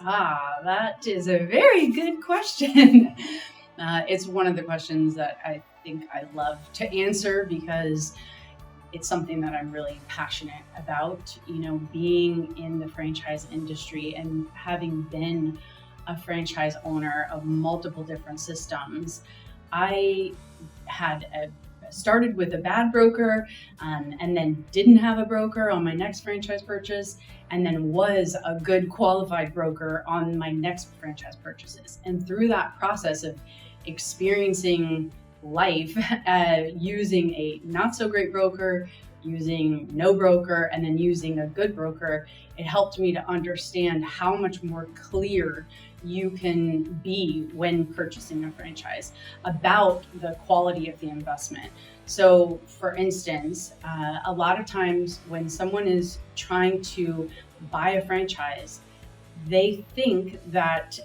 That is a very good question. It's one of the questions that I think I love to answer because it's something that I'm really passionate about. Being in the franchise industry and having been a franchise owner of multiple different systems, I started with a bad broker, and then didn't have a broker on my next franchise purchase, and then was a good qualified broker on my next franchise purchases. And through that process of experiencing life, using a not so great broker, using no broker, and then using a good broker, it helped me to understand how much more clear you can be when purchasing a franchise about the quality of the investment. So for instance, a lot of times when someone is trying to buy a franchise, they think that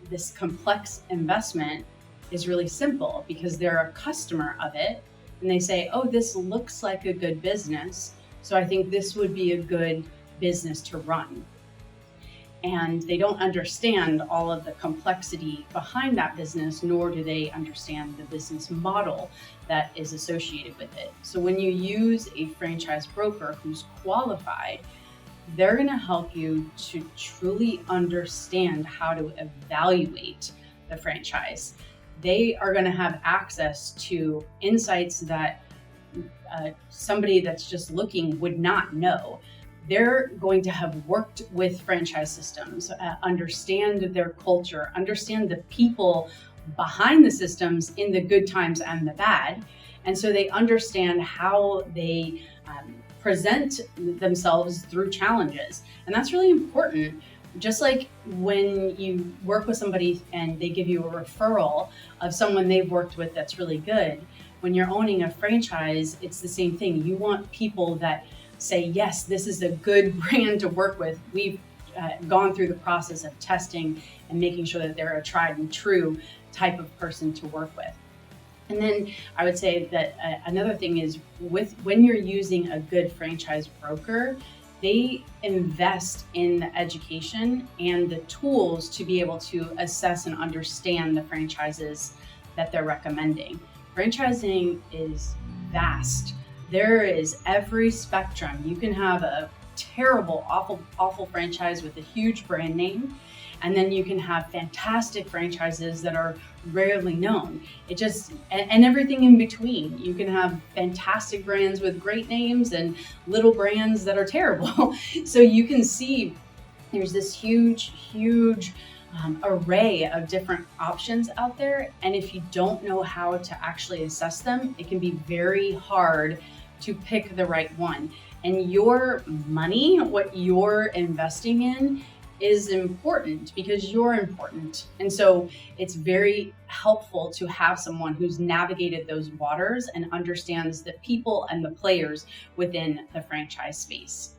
this complex investment is really simple because they're a customer of it, and they say, oh, this looks like a good business, so I think this would be a good business to run. And they don't understand all of the complexity behind that business, nor do they understand the business model that is associated with it. So when you use a franchise broker who's qualified, they're going to help you to truly understand how to evaluate the franchise. They are going to have access to insights that somebody that's just looking would not know. They're going to have worked with franchise systems, understand their culture, understand the people behind the systems in the good times and the bad. And so they understand how they present themselves through challenges. And that's really important. Just like when you work with somebody and they give you a referral of someone they've worked with that's really good, when you're owning a franchise, it's the same thing. You want people that say, yes, this is a good brand to work with. We've gone through the process of testing and making sure that they're a tried and true type of person to work with. And then I would say that another thing is when you're using a good franchise broker, they invest in the education and the tools to be able to assess and understand the franchises that they're recommending. Franchising is vast. There is every spectrum. You can have a terrible, awful franchise with a huge brand name, and then you can have fantastic franchises that are rarely known. And everything in between. You can have fantastic brands with great names and little brands that are terrible. So you can see there's this huge array of different options out there. And if you don't know how to actually assess them, it can be very hard to pick the right one. And your money, what you're investing in, is important because you're important. And so it's very helpful to have someone who's navigated those waters and understands the people and the players within the franchise space.